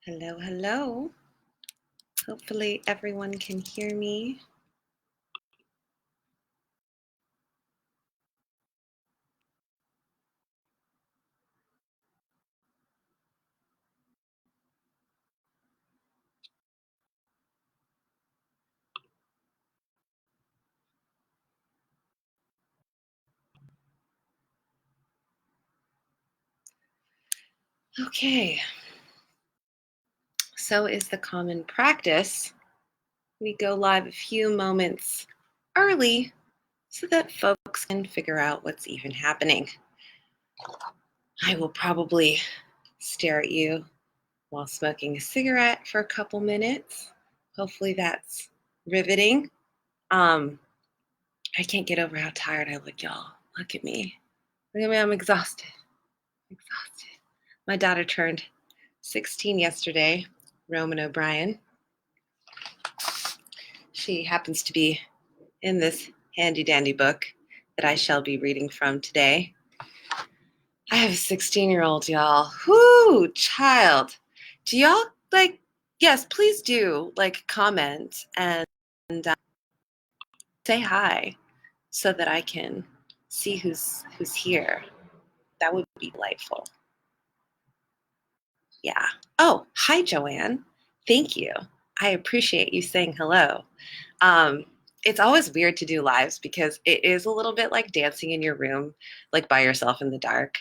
Hello, hello. Hopefully everyone can hear me. Okay. So is the common practice. We go live a few moments early so that folks can figure out what's even happening. I will probably stare at you while smoking a cigarette for a couple minutes. Hopefully that's riveting. I can't get over how tired I look, y'all. Look at me. Look at me, I'm exhausted. Exhausted. My daughter turned 16 yesterday, Roman O'Brien. She happens to be in this handy dandy book that I shall be reading from today. I have a 16-year-old, y'all. Whoo, child. Do y'all yes, please do comment and say hi so that I can see who's here. That would be delightful. Yeah. Oh, hi, Joanne. Thank you. I appreciate you saying hello. It's always weird to do lives because it is a little bit like dancing in your room, like by yourself in the dark.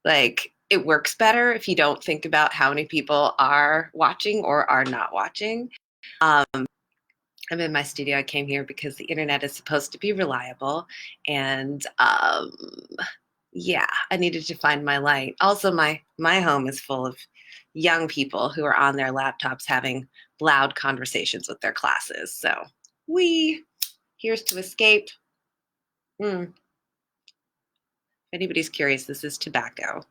Like it works better if you don't think about how many people are watching or are not watching. I'm in my studio. I came here because the internet is supposed to be reliable. And yeah, I needed to find my light. Also, my home is full of young people who are on their laptops having loud conversations with their classes. So here's to escape. If anybody's curious, this is tobacco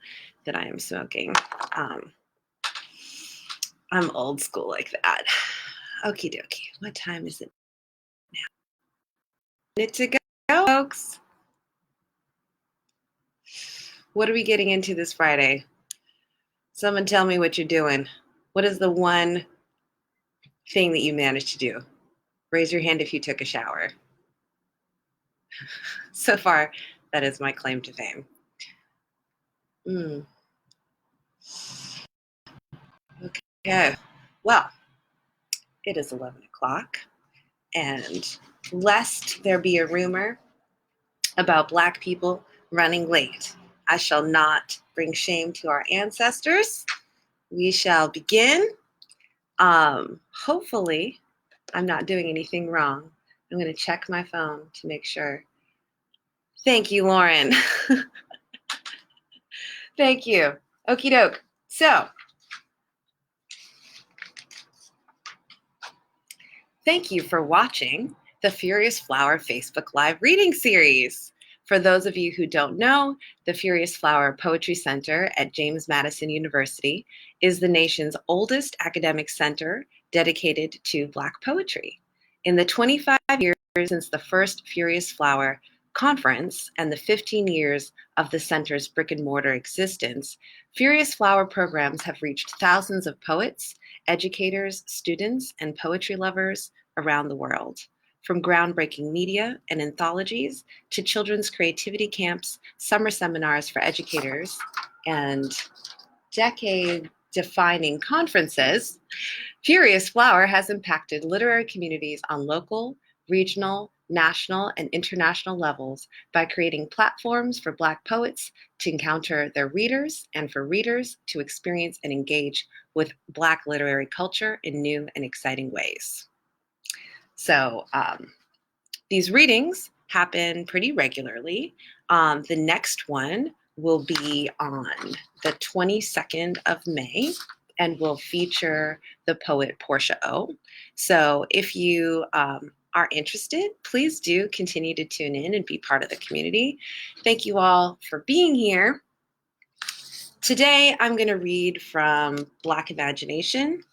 that I am smoking. I'm old school like that. Okie dokie. What time is it now? Minute to go, folks. What are we getting into this Friday? Someone tell me what you're doing. What is the one thing that you managed to do? Raise your hand if you took a shower. So far, that is my claim to fame. Okay. Well, it is 11 o'clock, and lest there be a rumor about Black people running late, I shall not bring shame to our ancestors. We shall begin. Hopefully, I'm not doing anything wrong. I'm going to check my phone to make sure. Thank you, Lauren. Thank you. Okie doke. So, thank you for watching the Furious Flower Facebook Live reading series. For those of you who don't know, the Furious Flower Poetry Center at James Madison University is the nation's oldest academic center dedicated to Black poetry. In the 25 years since the first Furious Flower conference and the 15 years of the center's brick and mortar existence, Furious Flower programs have reached thousands of poets, educators, students, and poetry lovers around the world. From groundbreaking media and anthologies to children's creativity camps, summer seminars for educators, and decade-defining conferences, Furious Flower has impacted literary communities on local, regional, national, and international levels by creating platforms for Black poets to encounter their readers and for readers to experience and engage with Black literary culture in new and exciting ways. So these readings happen pretty regularly. The next one will be on the 22nd of May and will feature the poet Portia O. So if you are interested, please do continue to tune in and be part of the community. Thank you all for being here. Today, I'm going to read from Black Imagination.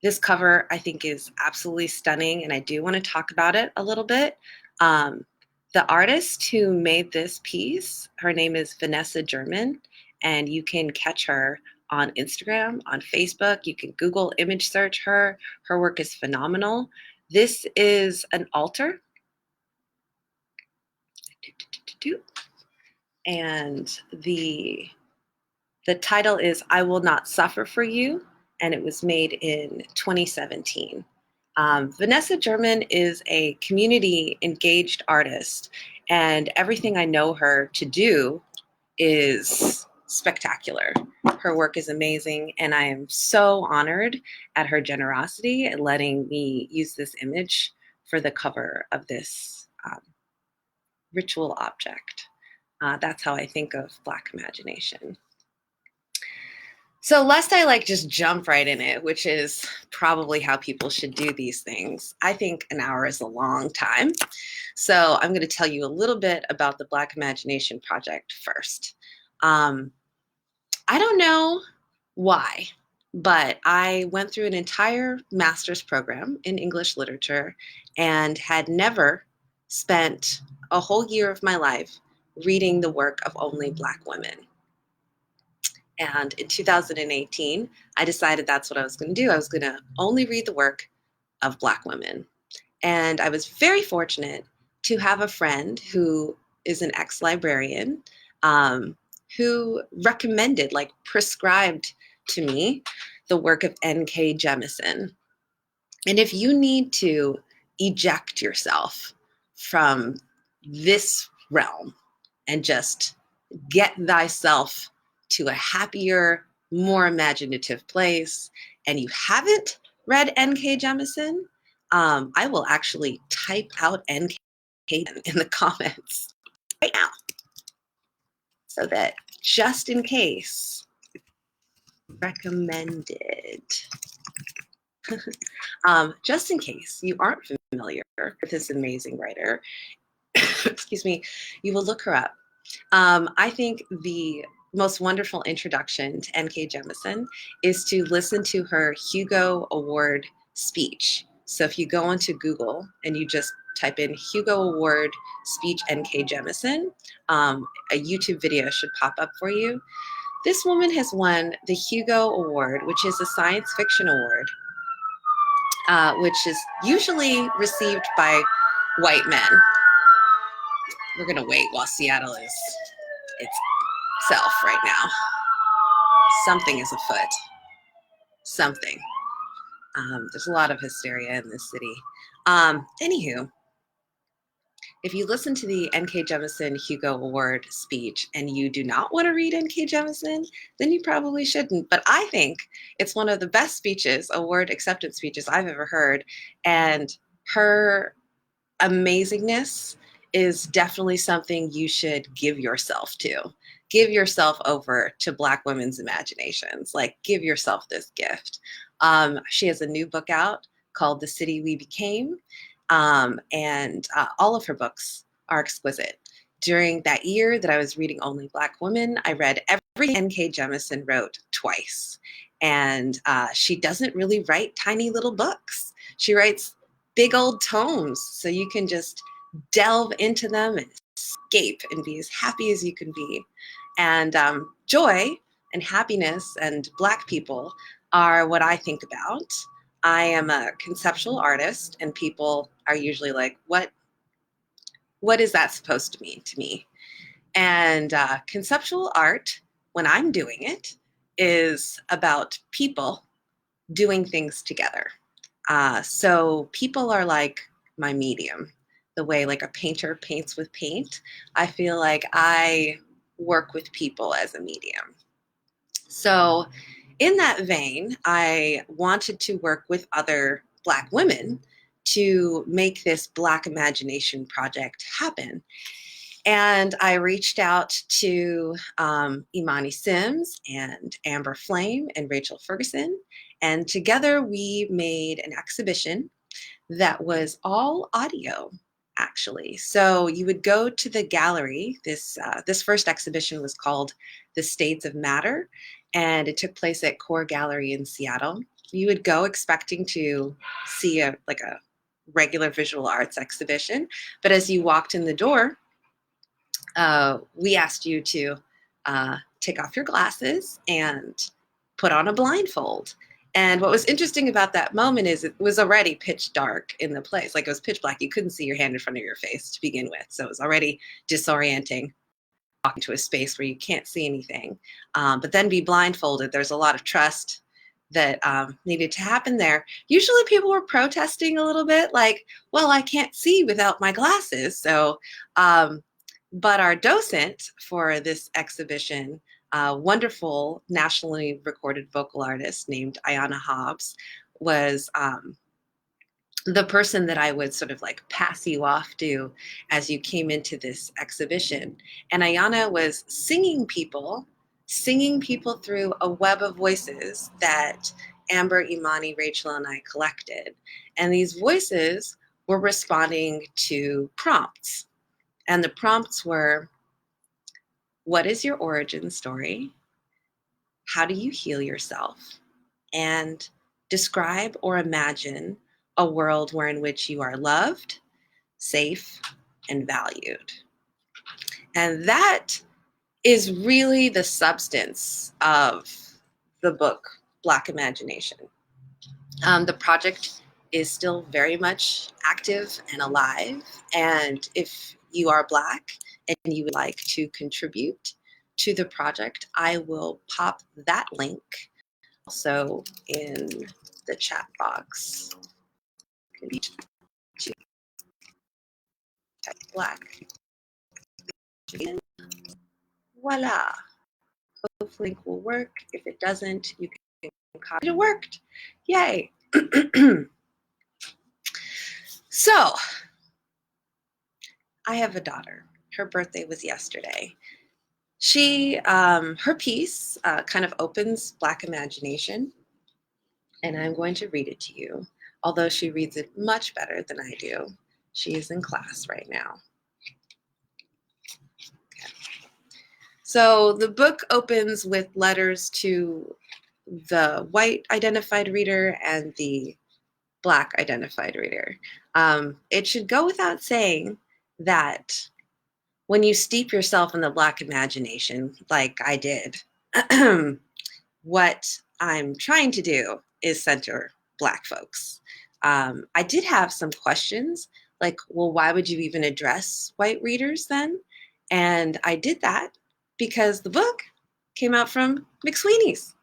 This cover, I think, is absolutely stunning, and I do want to talk about it a little bit. The artist who made this piece, her name is Vanessa German, and you can catch her on Instagram, on Facebook. You can Google image search her. Her work is phenomenal. This is an altar. And the title is I Will Not Suffer for You, and it was made in 2017. Vanessa German is a community engaged artist, and everything I know her to do is spectacular. Her work is amazing, and I am so honored at her generosity at letting me use this image for the cover of this ritual object. That's how I think of Black imagination. So lest I just jump right in it, which is probably how people should do these things, I think an hour is a long time. So I'm going to tell you a little bit about the Black Imagination Project first. I don't know why, but I went through an entire master's program in English literature and had never spent a whole year of my life reading the work of only Black women. And in 2018, I decided that's what I was going to do. I was going to only read the work of Black women. And I was very fortunate to have a friend who is an ex-librarian who recommended, prescribed to me the work of N.K. Jemisin. And if you need to eject yourself from this realm and just get thyself to a happier, more imaginative place, and you haven't read N.K. Jemisin, I will actually type out N.K. in the comments right now, so that just in case, recommended. Just in case you aren't familiar with this amazing writer, excuse me, you will look her up. I think the most wonderful introduction to N.K. Jemisin is to listen to her Hugo Award speech. So if you go onto Google and you just type in Hugo Award speech N.K. Jemisin, a YouTube video should pop up for you. This woman has won the Hugo Award, which is a science fiction award, which is usually received by white men. We're gonna wait while Seattle is itself right now. Something is afoot. Something. There's a lot of hysteria in this city. Anywho, if you listen to the N.K. Jemisin Hugo Award speech and you do not want to read N.K. Jemisin, then you probably shouldn't. But I think it's one of the best speeches, award acceptance speeches I've ever heard. And her amazingness is definitely something you should give yourself to. Give yourself over to Black women's imaginations. Give yourself this gift. She has a new book out called The City We Became, and all of her books are exquisite. During that year that I was reading only Black women, I read everything N.K. Jemisin wrote twice. And she doesn't really write tiny little books. She writes big old tomes, so you can just delve into them and escape and be as happy as you can be. And joy and happiness and Black people are what I think about. I am a conceptual artist, and people are usually like, what is that supposed to mean to me? And conceptual art, when I'm doing it, is about people doing things together. So people are like my medium, the way a painter paints with paint. I feel like I work with people as a medium. So in that vein, I wanted to work with other Black women to make this Black Imagination Project happen. And I reached out to Imani Sims and Amber Flame and Rachel Ferguson. And together we made an exhibition that was all audio, actually. So you would go to the gallery. This first exhibition was called The States of Matter, and it took place at Core Gallery in Seattle. You would go expecting to see a regular visual arts exhibition, but as you walked in the door, we asked you to take off your glasses and put on a blindfold. And what was interesting about that moment is it was already pitch dark in the place. Like it was pitch black. You couldn't see your hand in front of your face to begin with. So it was already disorienting, walking to a space where you can't see anything. But then be blindfolded. There's a lot of trust that needed to happen there. Usually people were protesting a little bit like, well, I can't see without my glasses. So, but our docent for this exhibition, wonderful nationally recorded vocal artist named Ayanna Hobbs, was the person that I would sort of like pass you off to as you came into this exhibition. And Ayanna was singing people through a web of voices that Amber, Imani, Rachel, and I collected. And these voices were responding to prompts. And the prompts were, what is your origin story? How do you heal yourself? And describe or imagine a world in which you are loved, safe, and valued. And that is really the substance of the book, Black Imagination. The project is still very much active and alive. And if you are Black and you would like to contribute to the project, I will pop that link also in the chat box. Black. Voila. Hopefully link will work. If it doesn't, you can copy it. It worked. Yay. So, I have a daughter. Her birthday was yesterday. She, her piece kind of opens Black Imagination, and I'm going to read it to you, although she reads it much better than I do. She is in class right now. Okay. So the book opens with letters to the white identified reader and the Black identified reader. It should go without saying that when you steep yourself in the Black imagination, like I did, what I'm trying to do is center Black folks. I did have some questions like, well, why would you even address white readers then? And I did that because the book came out from McSweeney's.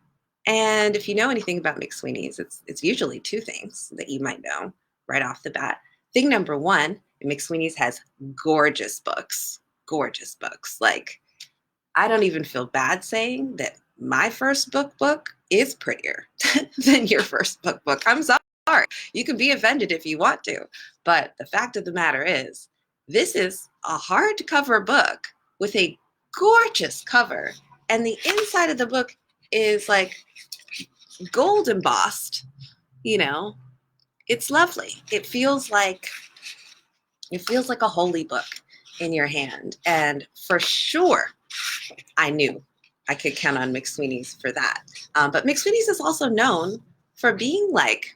And if you know anything about McSweeney's, it's usually two things that you might know right off the bat. Thing number one, McSweeney's has gorgeous books. Gorgeous books. Like, I don't even feel bad saying that my first book is prettier than your first book. I'm sorry. You can be offended if you want to. But the fact of the matter is, this is a hardcover book with a gorgeous cover. And the inside of the book is like gold embossed. You know, it's lovely. It feels like a holy book in your hand. And for sure, I knew I could count on McSweeney's for that. But McSweeney's is also known for being like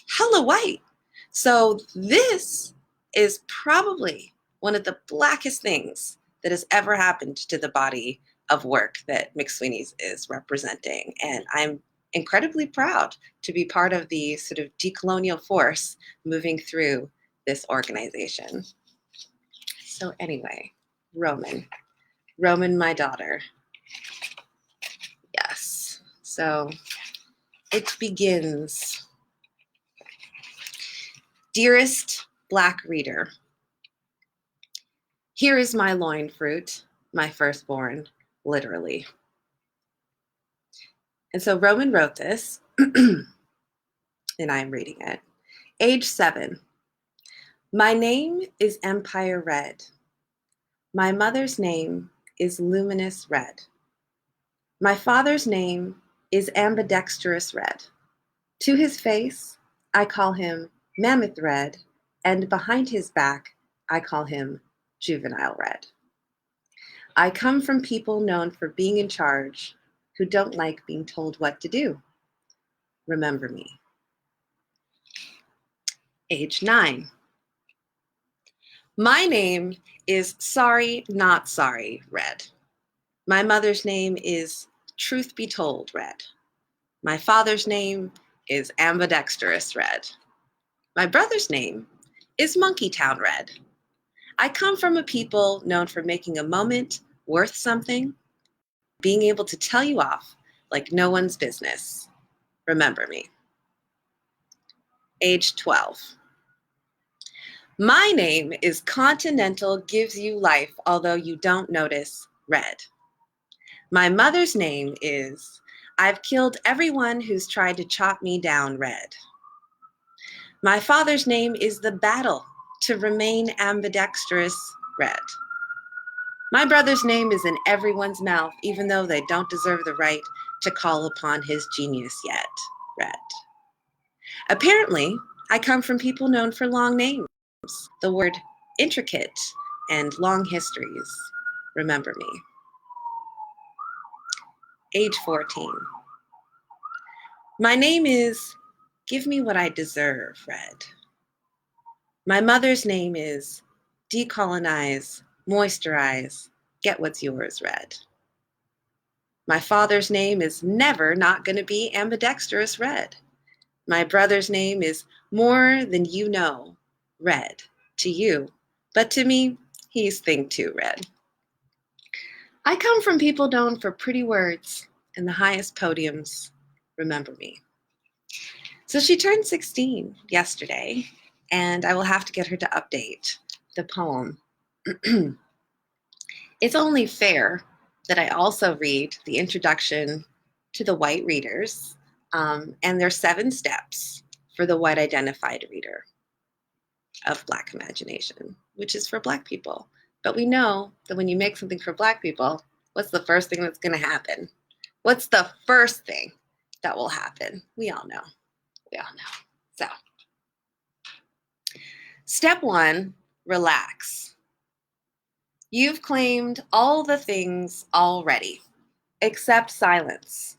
hella white. So this is probably one of the blackest things that has ever happened to the body of work that McSweeney's is representing. And I'm incredibly proud to be part of the sort of decolonial force moving through this organization. So anyway, Roman, my daughter. Yes. So it begins. Dearest Black reader, here is my loin fruit, my firstborn, literally. And so Roman wrote this, and I'm reading it. Age 7. My name is Empire Red. My mother's name is Luminous Red. My father's name is Ambidextrous Red. To his face, I call him Mammoth Red, and behind his back, I call him Juvenile Red. I come from people known for being in charge who don't like being told what to do. Remember me. Age 9. My name is Sorry Not Sorry Red. My mother's name is Truth Be Told Red. My father's name is Ambidextrous Red. My brother's name is Monkey Town Red. I come from a people known for making a moment worth something, being able to tell you off like no one's business. Remember me. Age 12. My name is Continental Gives You Life, although you don't notice, Red. My mother's name is I've Killed Everyone Who's Tried to Chop Me Down, Red. My father's name is The Battle to Remain Ambidextrous, Red. My brother's name is in everyone's mouth, even though they don't deserve the right to call upon his genius yet, Red. Apparently, I come from people known for long names. The word intricate and long histories. Remember me. Age 14. My name is Give Me What I Deserve, Red. My mother's name is Decolonize, Moisturize, Get What's Yours, Red. My father's name is never not going to be Ambidextrous, Red. My brother's name is More Than You Know, Red. To you, but to me, he's Thing 2, Red. I come from people known for pretty words and the highest podiums. Remember me. So she turned 16 yesterday, and I will have to get her to update the poem. It's only fair that I also read the introduction to the white readers, and there's 7 steps for the white identified reader of Black imagination, which is for Black people. But we know that when you make something for Black people, what's the first thing that's going to happen? What's the first thing that will happen? We all know. So, step 1, relax. You've claimed all the things already, except silence,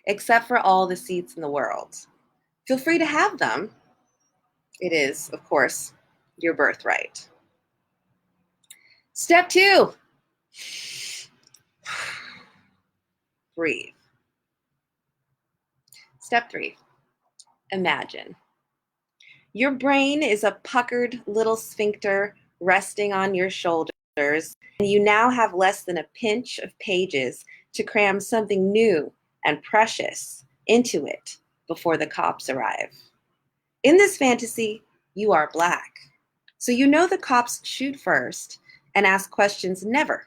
except for all the seats in the world. Feel free to have them. It is, of course, your birthright. Step 2, breathe. Step 3, imagine. Your brain is a puckered little sphincter resting on your shoulders, and you now have less than a pinch of pages to cram something new and precious into it before the cops arrive. In this fantasy, you are Black, so you know the cops shoot first and ask questions never.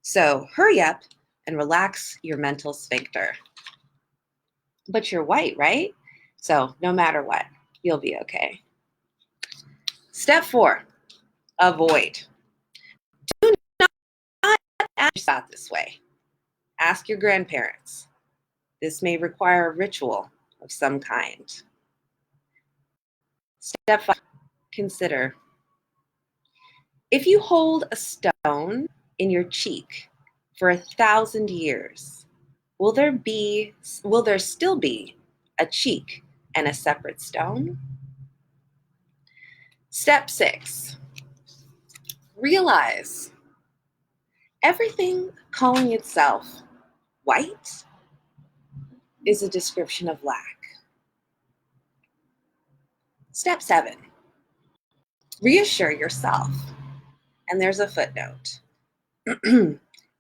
So hurry up and relax your mental sphincter. But you're white, right? So no matter what, you'll be okay. Step 4, avoid. Do not ask yourself this way. Ask your grandparents. This may require a ritual of some kind. Step 5, consider. If you hold a stone in your cheek for 1,000 years, will there still be a cheek and a separate stone? Step 6, realize everything calling itself white is a description of lack. Step 7, reassure yourself. And there's a footnote.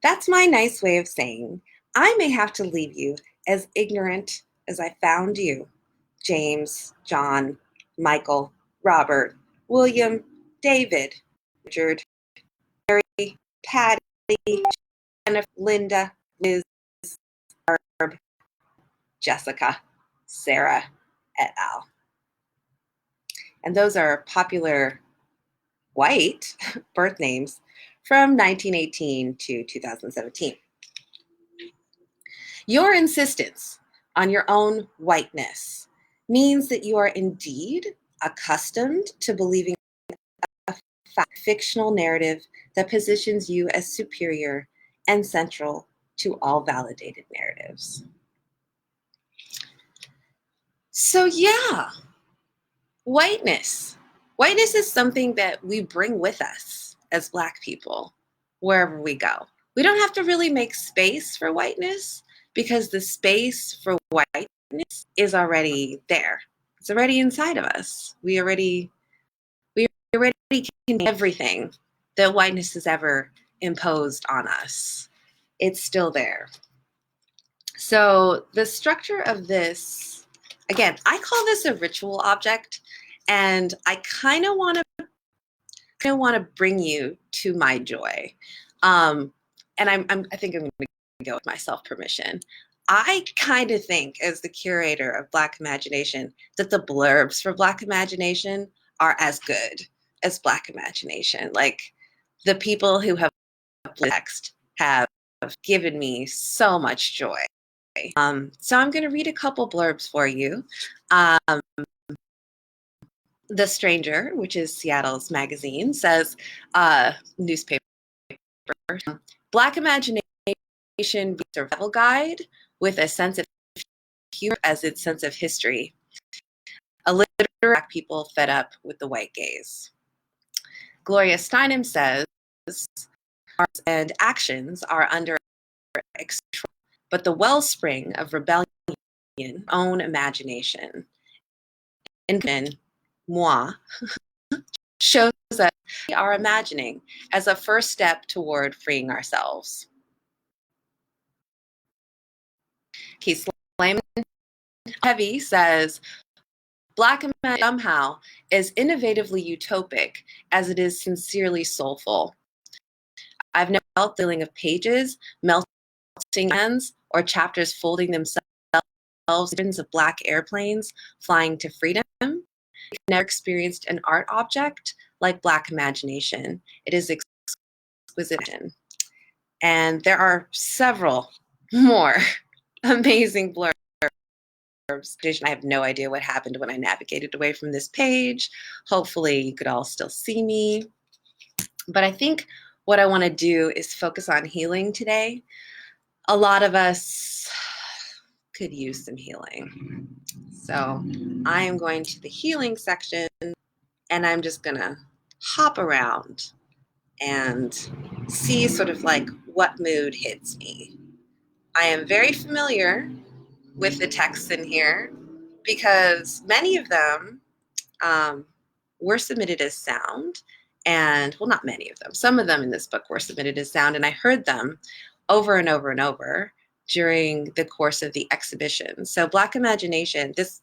That's my nice way of saying I may have to leave you as ignorant as I found you. James, John, Michael, Robert, William, David, Richard, Mary, Patty, Jennifer, Linda, Liz, Barb, Jessica, Sarah, et al. And those are popular white birth names from 1918 to 2017. Your insistence on your own whiteness means that you are indeed accustomed to believing a fictional narrative that positions you as superior and central to all validated narratives. So yeah, whiteness. Whiteness is something that we bring with us as Black people wherever we go. We don't have to really make space for whiteness because the space for whiteness is already there. It's already inside of us. We already can do everything that whiteness has ever imposed on us. It's still there. So the structure of this, again, I call this a ritual object, and I kind of want to bring you to my joy. And I think I'm going to go with my self-permission. I kind of think, as the curator of Black Imagination, that the blurbs for Black Imagination are as good as Black Imagination. Like, the people who have text have given me so much joy. So I'm going to read a couple blurbs for you. The Stranger, which is Seattle's magazine, says, newspaper, Black Imagination be a survival guide with a sense of humor as its sense of history. A literary Black people fed up with the white gaze. Gloria Steinem says, arts and actions are under control, but the wellspring of rebellion, own imagination, and moi, shows that we are imagining as a first step toward freeing ourselves. Keith Slayman Heavy says, Black imagination somehow is innovatively utopic as it is sincerely soulful. I've never felt the feeling of pages melting hands or chapters folding themselves of Black airplanes flying to freedom. I've never experienced an art object like Black imagination. It is exquisite. And there are several more amazing blurbs. I have no idea what happened when I navigated away from this page. Hopefully you could all still see me. But I think what I want to do is focus on healing today. A lot of us could use some healing. So I am going to the healing section, and I'm just going to hop around and see sort of like what mood hits me. I am very familiar with the texts in here because many of them were submitted as sound, and well, not many of them. Some of them in this book were submitted as sound, and I heard them over and over and over during the course of the exhibition. So Black Imagination, this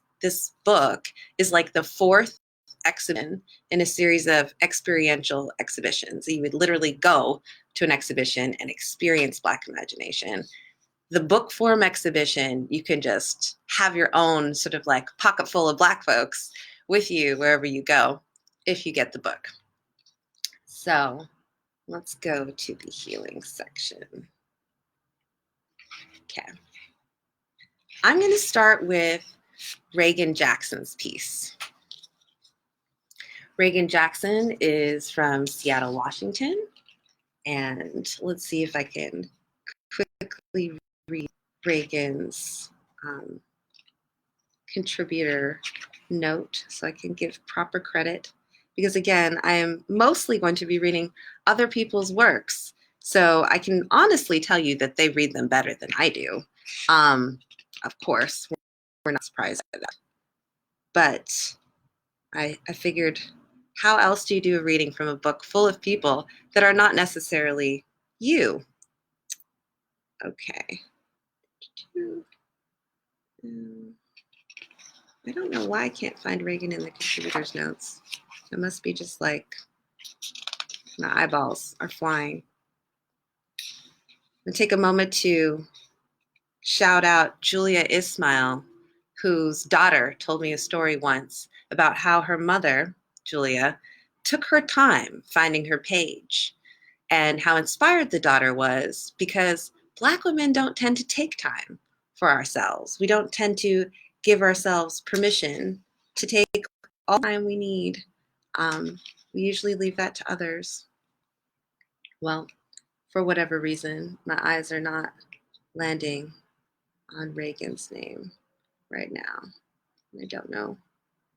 book is like the fourth exhibition in a series of experiential exhibitions. You would literally go to an exhibition and experience Black Imagination. The book form exhibition, you can just have your own sort of like pocket full of Black folks with you wherever you go if you get the book. So let's go to the healing section. Okay. I'm going to start with Reagan Jackson's piece. Reagan Jackson is from Seattle, Washington. And let's see if I can quickly read Reagan's contributor note so I can give proper credit. Because again, I am mostly going to be reading other people's works. So I can honestly tell you that they read them better than I do. Of course, we're not surprised by that. But I figured, how else do you do a reading from a book full of people that are not necessarily you? Okay. I don't know why I can't find Reagan in the contributor's notes. It must be just like my eyeballs are flying. I'm going to take a moment to shout out Julia Ismail, whose daughter told me a story once about how her mother, Julia, took her time finding her page, and how inspired the daughter was because Black women don't tend to take time for ourselves. We don't tend to give ourselves permission to take all the time we need. We usually leave that to others. Well, for whatever reason, my eyes are not landing on Reagan's name right now. I don't know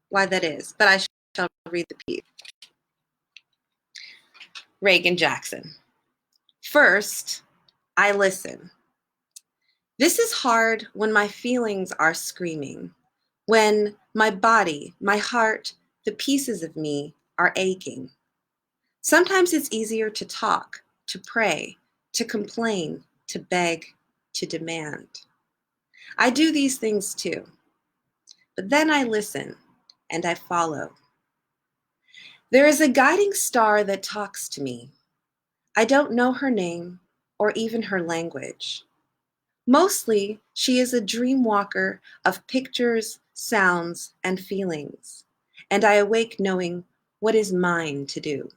why that is, but I shall read the piece. Reagan Jackson. First, I listen. This is hard when my feelings are screaming, when my body, my heart, the pieces of me are aching. Sometimes it's easier to talk, to pray, to complain, to beg, to demand. I do these things too, but then I listen and I follow. There is a guiding star that talks to me. I don't know her name or even her language. Mostly, she is a dream walker of pictures, sounds, and feelings, and I awake knowing what is mine to do.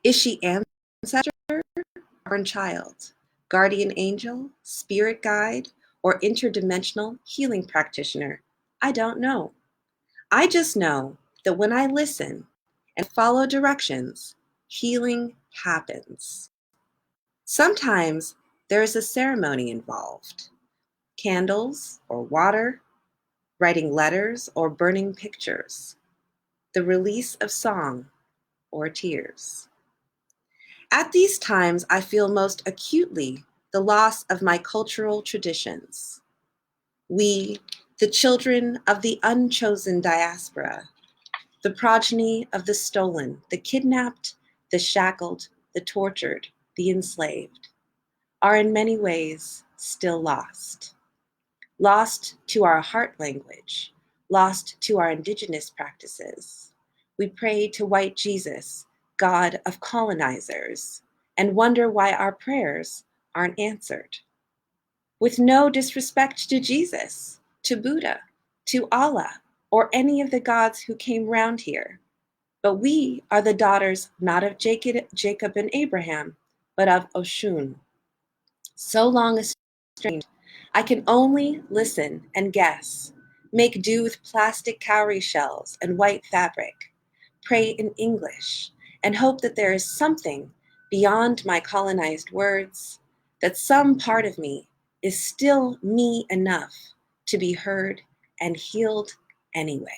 Is she ancestor or child, guardian angel, spirit guide, or interdimensional healing practitioner? I don't know. I just know that when I listen and follow directions, healing happens. Sometimes there is a ceremony involved. Candles or water, writing letters or burning pictures, the release of song or tears. At these times, I feel most acutely the loss of my cultural traditions. We, the children of the unchosen diaspora, the progeny of the stolen, the kidnapped, the shackled, the tortured, the enslaved, are in many ways still lost. Lost to our heart language, lost to our indigenous practices. We pray to white Jesus, God of colonizers, and wonder why our prayers aren't answered. With no disrespect to Jesus, to Buddha, to Allah, or any of the gods who came round here. But we are the daughters not of Jacob and Abraham, but of Oshun. So long estranged, I can only listen and guess, make do with plastic cowrie shells and white fabric, pray in English, and hope that there is something beyond my colonized words, that some part of me is still me enough to be heard and healed anyway.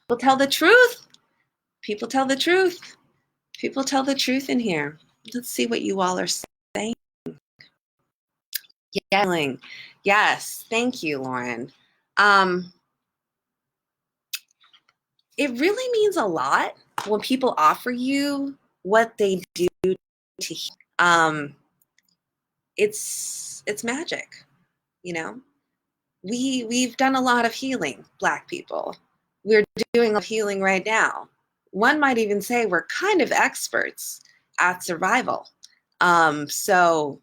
People tell the truth. People tell the truth. People tell the truth in here. Let's see what you all are saying. Yes, thank you, Lauren. It really means a lot when people offer you what they do to heal. It's magic, you know. We've done a lot of healing, Black people. We're doing a healing right now. One might even say we're kind of experts at survival. So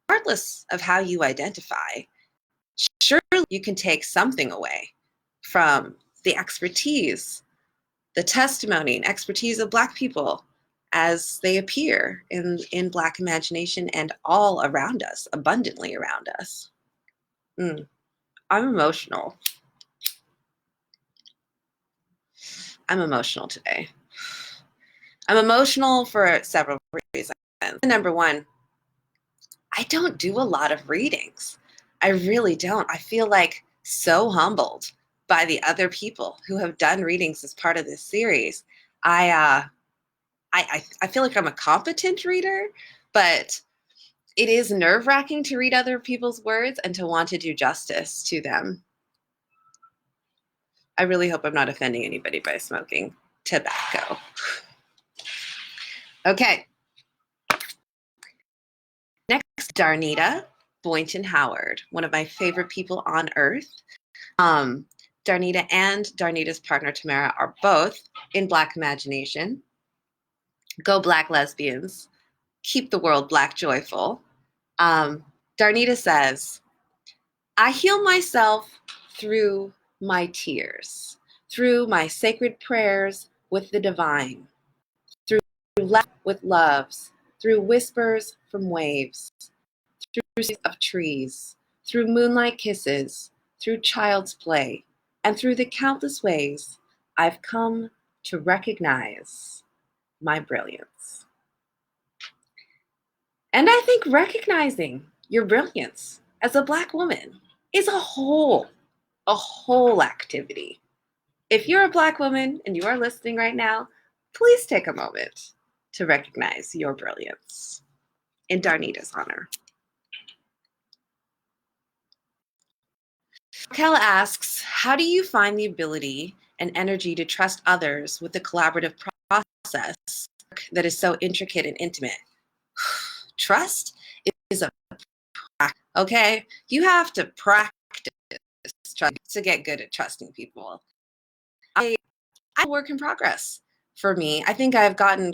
regardless of how you identify, surely you can take something away from the expertise, the testimony and expertise of Black people as they appear in Black imagination and all around us, abundantly around us. I'm emotional. I'm emotional today. I'm emotional for several reasons. Number one, I don't do a lot of readings. I really don't. I feel like so humbled by the other people who have done readings as part of this series. I feel like I'm a competent reader, but it is nerve-wracking to read other people's words and to want to do justice to them. I really hope I'm not offending anybody by smoking tobacco. Okay. Next, Darnita Boynton Howard, one of my favorite people on earth. Darnita and Darnita's partner Tamara are both in Black Imagination. Go Black lesbians. Keep the world Black joyful. Darnita says, I heal myself through my tears, through my sacred prayers with the divine, through laughter with loves, through whispers from waves, through of trees, through moonlight kisses, through child's play, and through the countless ways I've come to recognize my brilliance. And I think recognizing your brilliance as a Black woman is a whole activity. If you're a Black woman and you are listening right now, please take a moment to recognize your brilliance in Darnita's honor. Raquel asks, how do you find the ability and energy to trust others with the collaborative process that is so intricate and intimate? Trust is a practice, okay? You have to practice trust to get good at trusting people. I work in progress for me. I think I've gotten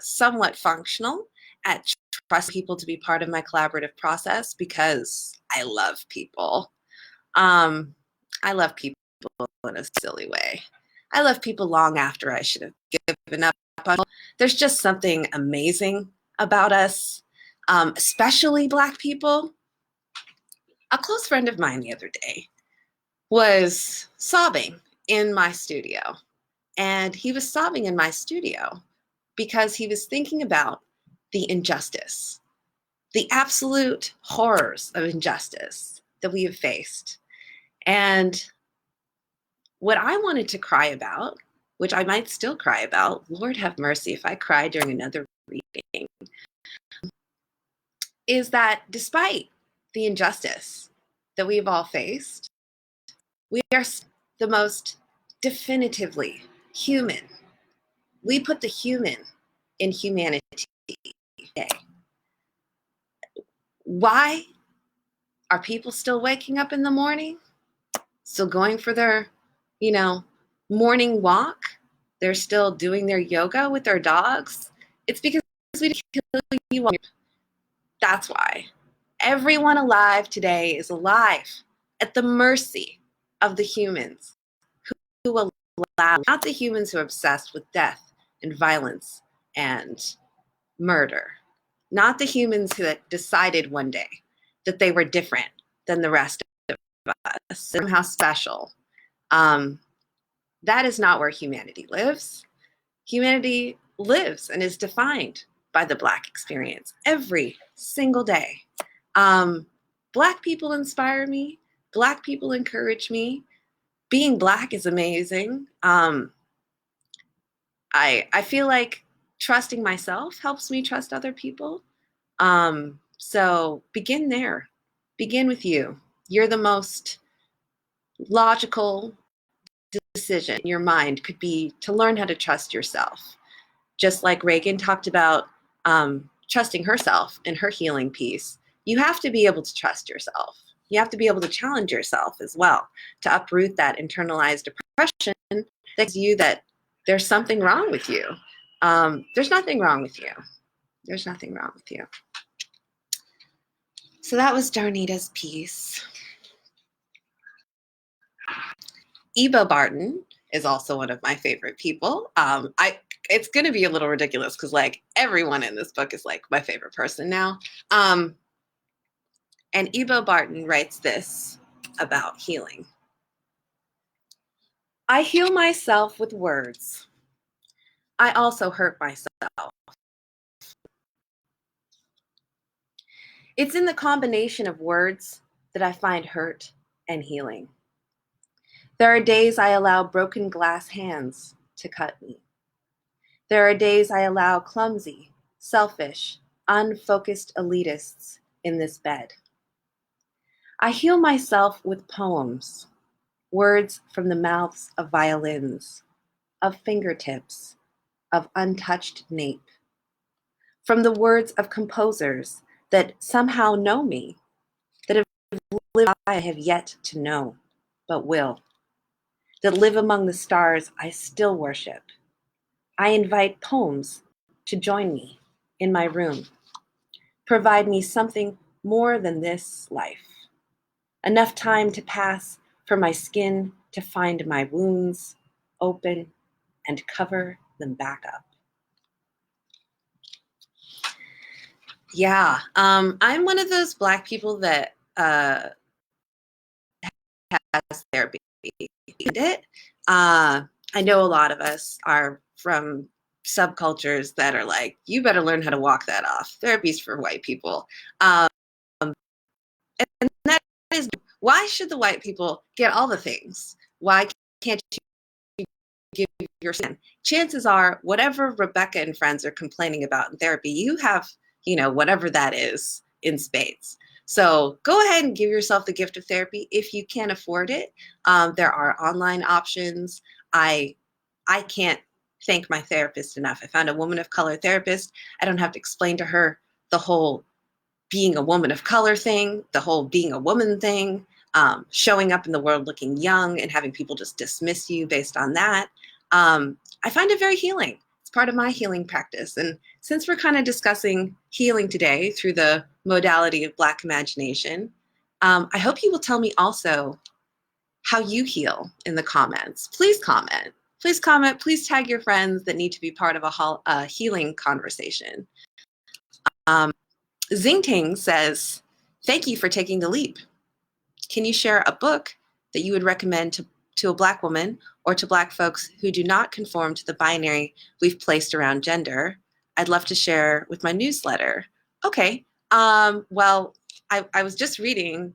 somewhat functional at trusting people to be part of my collaborative process because I love people. I love people in a silly way. I love people long after I should have given up. There's just something amazing about us, especially Black people. A close friend of mine the other day was sobbing in my studio. And he was sobbing in my studio because he was thinking about the injustice, the absolute horrors of injustice that we have faced. And what I wanted to cry about, which I might still cry about, Lord have mercy if I cry during another reading, is that despite the injustice that we've all faced, we are the most definitively human. We put the human in humanity today. Why are people still waking up in the morning? Still going for their, morning walk? They're still doing their yoga with their dogs? It's because we didn't kill you. That's why. Everyone alive today is alive at the mercy of the humans who allow, not the humans who are obsessed with death and violence and murder, not the humans who decided one day that they were different than the rest of us, somehow special. That is not where humanity lives. Humanity lives and is defined by the Black experience every single day. Black people inspire me. Black people encourage me. Being Black is amazing. I feel like trusting myself helps me trust other people. So begin there. Begin with you. You're the most logical decision in your mind could be to learn how to trust yourself. Just like Reagan talked about trusting herself in her healing piece, you have to be able to trust yourself. You have to be able to challenge yourself as well to uproot that internalized depression that tells you that there's something wrong with you. There's nothing wrong with you. There's nothing wrong with you. So that was Darnita's piece. Eva Barton is also one of my favorite people. It's going to be a little ridiculous because everyone in this book is my favorite person now. And Eva Barton writes this about healing. I heal myself with words. I also hurt myself. It's in the combination of words that I find hurt and healing. There are days I allow broken glass hands to cut me. There are days I allow clumsy, selfish, unfocused elitists in this bed. I heal myself with poems, words from the mouths of violins, of fingertips, of untouched nape, from the words of composers that somehow know me, that have lived I have yet to know, but will, that live among the stars I still worship. I invite poems to join me in my room, provide me something more than this life, enough time to pass for my skin to find my wounds, open, and cover them back up. Yeah, I'm one of those Black people that has therapy. I know a lot of us are from subcultures that are you better learn how to walk that off. Therapy's for white people. And that is, why should the white people get all the things? Why can't you give your chances are whatever Rebecca and friends are complaining about in therapy, you have, whatever that is in spades. So go ahead and give yourself the gift of therapy if you can't afford it. There are online options. I can't thank my therapist enough. I found a woman of color therapist. I don't have to explain to her the whole being a woman of color thing, the whole being a woman thing, showing up in the world looking young and having people just dismiss you based on that. I find it very healing. It's part of my healing practice. And since we're kind of discussing healing today through the modality of Black imagination, I hope you will tell me also how you heal in the comments. Please comment. Please comment. Please tag your friends that need to be part of a healing conversation. Zingting says, thank you for taking the leap. Can you share a book that you would recommend to a Black woman or to Black folks who do not conform to the binary we've placed around gender? I'd love to share with my newsletter. Okay. Well, I was just reading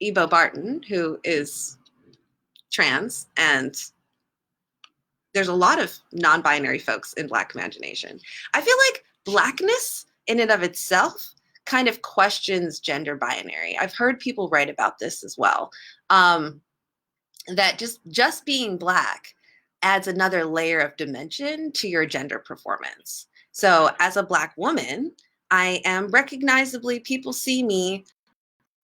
Ebo Barton, who is trans, and there's a lot of non-binary folks in Black imagination. I feel like Blackness in and of itself kind of questions gender binary. I've heard people write about this as well. That just being Black adds another layer of dimension to your gender performance. So as a Black woman, I am recognizably, people see me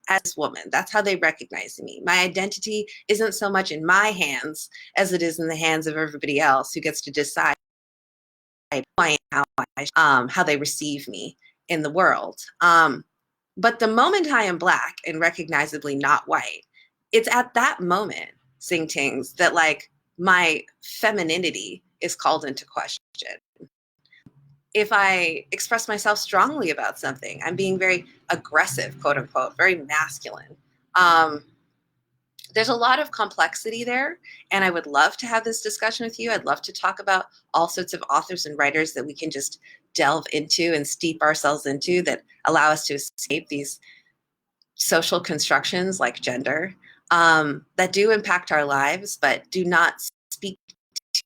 as a woman. That's how they recognize me. My identity isn't so much in my hands as it is in the hands of everybody else who gets to decide how they receive me in the world. But the moment I am Black and recognizably not white, it's at that moment, Sing Tings, that like my femininity is called into question. If I express myself strongly about something, I'm being very aggressive, quote unquote, very masculine. There's a lot of complexity there, and I would love to have this discussion with you. I'd love to talk about all sorts of authors and writers that we can just delve into and steep ourselves into that allow us to escape these social constructions like gender that do impact our lives, but do not speak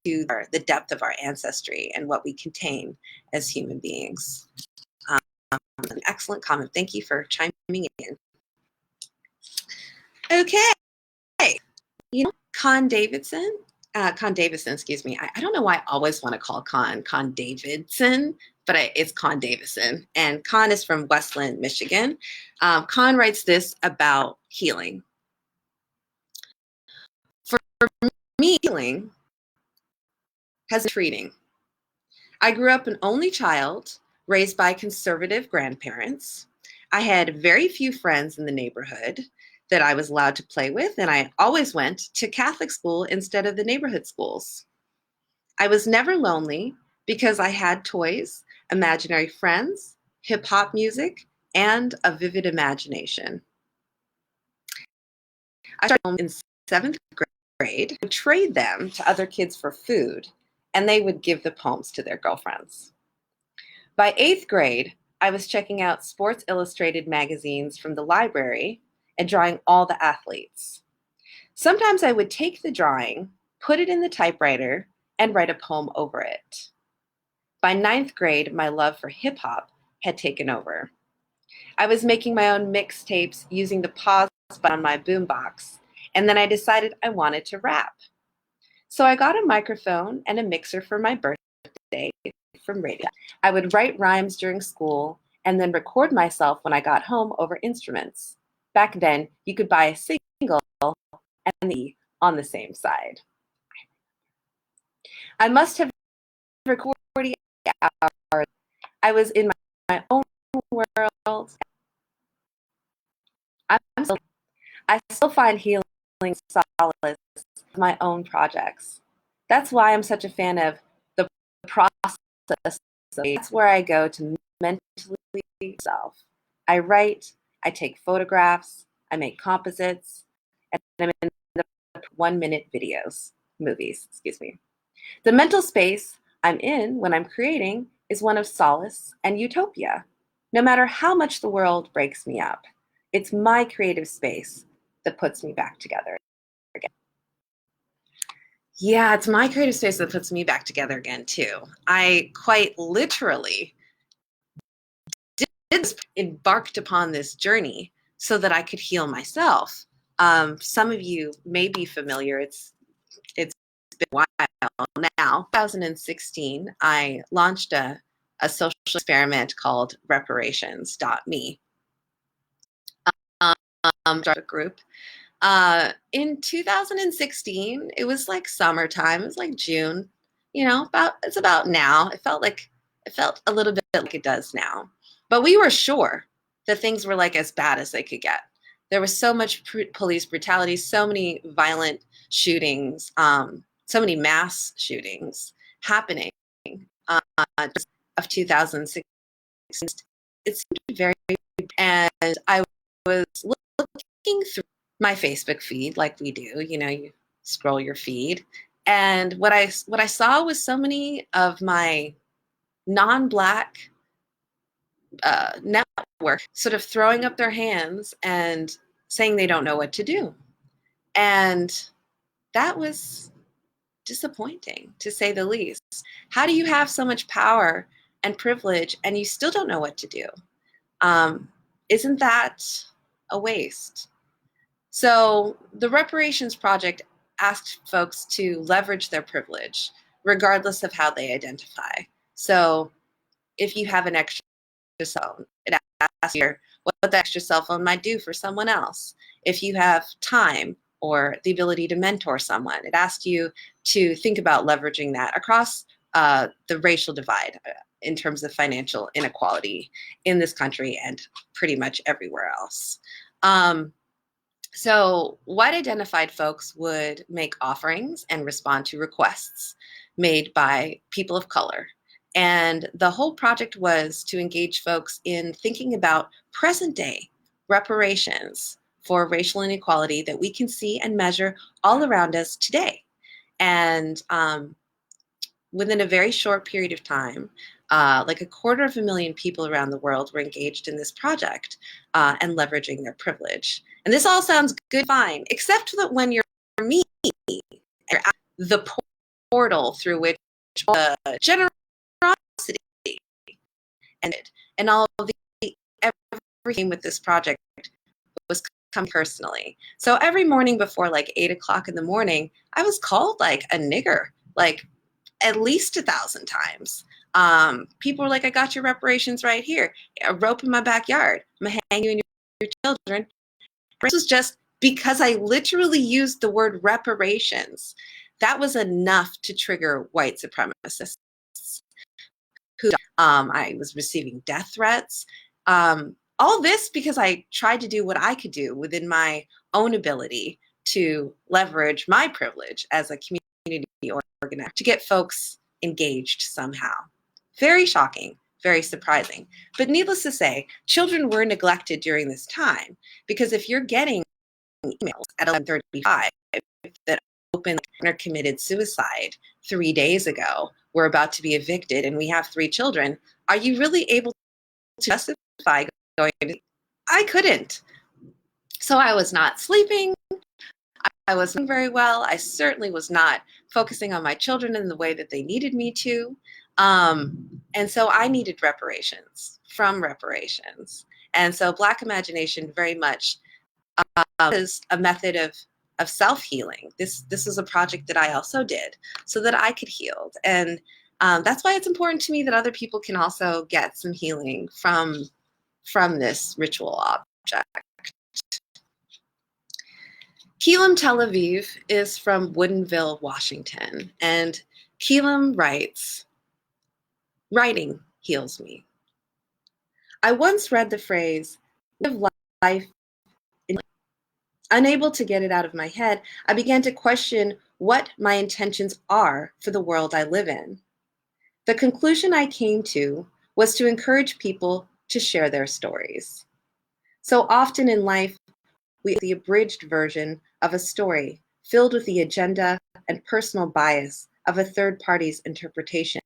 to the depth of our ancestry and what we contain as human beings. An excellent comment. Thank you for chiming in. Okay. Con Davidson, excuse me. I don't know why I always want to call Con Davidson, but it's Con Davison. And Con is from Westland, Michigan. Con writes this about healing. For me, healing has been treating. I grew up an only child raised by conservative grandparents. I had very few friends in the neighborhood that I was allowed to play with, and I always went to Catholic school instead of the neighborhood schools. I was never lonely because I had toys, imaginary friends, hip hop music, and a vivid imagination. I started home in 7th grade, would trade them to other kids for food, and they would give the poems to their girlfriends. By 8th grade, I was checking out Sports Illustrated magazines from the library and drawing all the athletes. Sometimes I would take the drawing, put it in the typewriter, and write a poem over it. By 9th grade, my love for hip hop had taken over. I was making my own mixtapes using the pause button on my boombox, and then I decided I wanted to rap. So I got a microphone and a mixer for my birthday from radio. I would write rhymes during school and then record myself when I got home over instruments. Back then, you could buy a single and the on the same side. I must have recorded 40 hours. I was in my own world. I still find healing solace in my own projects. That's why I'm such a fan of the process. That's where I go to mentally self. I write, I take photographs, I make composites, and I'm in the 1-minute movies. The mental space I'm in when I'm creating is one of solace and utopia. No matter how much the world breaks me up, it's my creative space that puts me back together again. Yeah, it's my creative space that puts me back together again, too. I quite literally embarked upon this journey so that I could heal myself. Some of you may be familiar. It's been a while now. 2016, I launched a social experiment called reparations.me group. In 2016, it was like summertime. It was like June. It's about now. It felt a little bit like it does now. But we were sure that things were like as bad as they could get. There was so much police brutality, so many violent shootings, so many mass shootings happening of 2016. It seemed very, and I was looking through my Facebook feed like we do. You scroll your feed, and what I saw was so many of my non-Black network sort of throwing up their hands and saying they don't know what to do, and that was disappointing, to say the least. How do you have so much power and privilege and you still don't know what to do? Isn't that a waste? So the Reparations Project asked folks to leverage their privilege, regardless of how they identify. So if you have an extra cell phone, it asks you what the extra cell phone might do for someone else. If you have time or the ability to mentor someone, it asks you to think about leveraging that across the racial divide in terms of financial inequality in this country and pretty much everywhere else. So white identified folks would make offerings and respond to requests made by people of color. And the whole project was to engage folks in thinking about present day reparations for racial inequality that we can see and measure all around us today. And within a very short period of time, like 250,000 people around the world were engaged in this project and leveraging their privilege. And this all sounds good, fine, except that when you're me, you're at the portal through which generosity and all of everything with this project was come personally. So every morning before like 8 o'clock in the morning, I was called like a nigger, like at least 1,000 times. People were like, I got your reparations right here. A rope in my backyard. I'm going to hang you and your children. This was just because I literally used the word reparations. That was enough to trigger white supremacists. I was receiving death threats. All this because I tried to do what I could do within my own ability to leverage my privilege as a community organizer to get folks engaged somehow. Very shocking, very surprising. But needless to say, children were neglected during this time because if you're getting emails at 11:35 that open partner committed suicide 3 days ago, we're about to be evicted and we have 3 children, are you really able to justify going to? I couldn't. So I was not sleeping. I wasn't very well. I certainly was not focusing on my children in the way that they needed me to. And so I needed reparations from reparations. And so Black imagination very much is a method of self-healing. This was a project that I also did so that I could heal. And that's why it's important to me that other people can also get some healing from this ritual object. Keelam Tel Aviv is from Woodinville, Washington, and Keelam writes, writing heals me. I once read the phrase, live life. Unable to get it out of my head, I began to question what my intentions are for the world I live in. The conclusion I came to was to encourage people to share their stories. So often in life, we have the abridged version of a story filled with the agenda and personal bias of a third party's interpretation.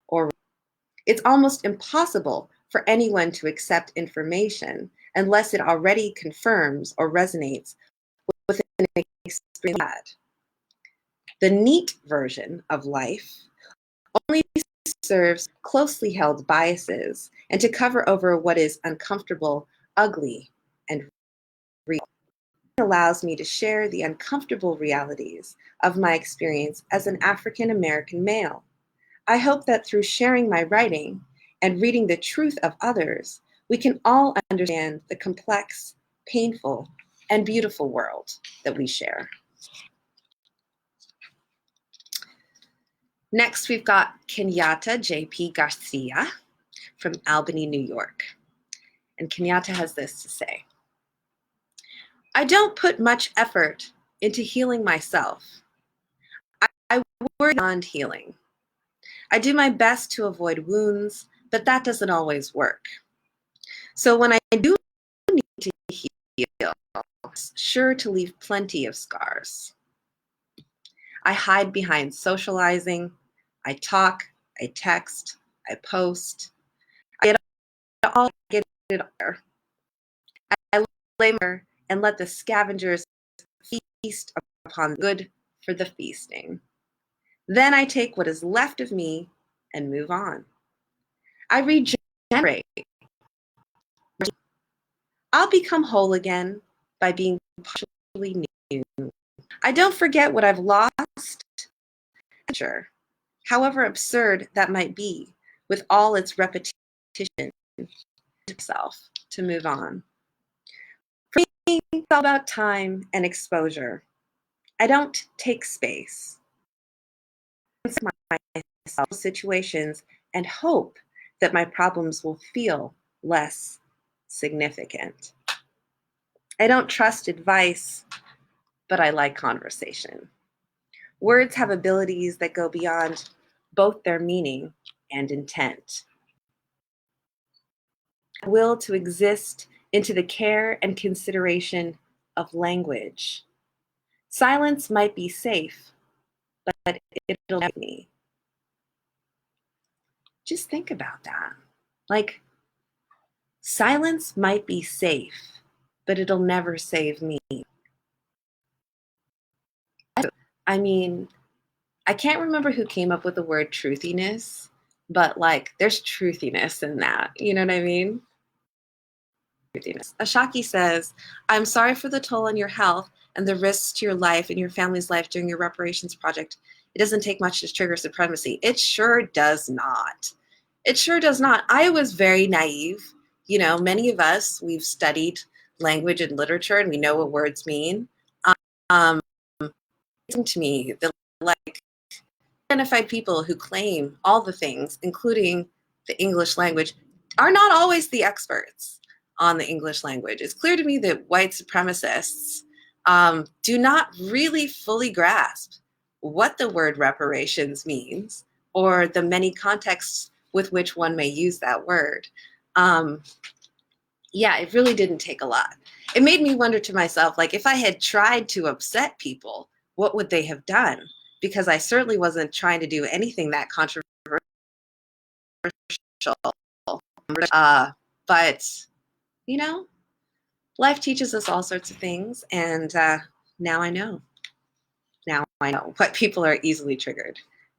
Or it's almost impossible for anyone to accept information unless it already confirms or resonates with an experience. The neat version of life only serves closely held biases and to cover over what is uncomfortable, ugly, and real. It allows me to share the uncomfortable realities of my experience as an African American male. I hope that through sharing my writing and reading the truth of others, we can all understand the complex, painful, and beautiful world that we share. Next, we've got Kenyatta Jp Garcia from Albany, New York. And Kenyatta has this to say: I don't put much effort into healing myself. I worry beyond healing. I do my best to avoid wounds, but that doesn't always work. So when I do need to heal, it's sure to leave plenty of scars. I hide behind socializing. I talk, I text, I post. I get it all there. I lay and let the scavengers feast upon the good for the feasting. Then I take what is left of me and move on. I regenerate. I'll become whole again by being partially new. I don't forget what I've lost, however absurd that might be, with all its repetition, itself to move on. For me, it's all about time and exposure. I don't take space. Myself situations and hope that my problems will feel less significant. I don't trust advice, but I like conversation. Words have abilities that go beyond both their meaning and intent. Will to exist into the care and consideration of language. Silence might be safe, but it'll help me. Just think about that. Like, silence might be safe, but it'll never save me. I mean, I can't remember who came up with the word truthiness, but like, there's truthiness in that. You know what I mean? Truthiness. Ashaki says, I'm sorry for the toll on your health and the risks to your life and your family's life during your reparations project. It doesn't take much to trigger supremacy. It sure does not. It sure does not. I was very naive. You know, many of us, we've studied language and literature and we know what words mean. To me, the like identified people who claim all the things, including the English language, are not always the experts on the English language. It's clear to me that white supremacists do not really fully grasp what the word reparations means or the many contexts with which one may use that word. Yeah, it really didn't take a lot. It made me wonder to myself, like, if I had tried to upset people, what would they have done? Because I certainly wasn't trying to do anything that controversial. But, you know, life teaches us all sorts of things. And now I know. Now I know what people are easily triggered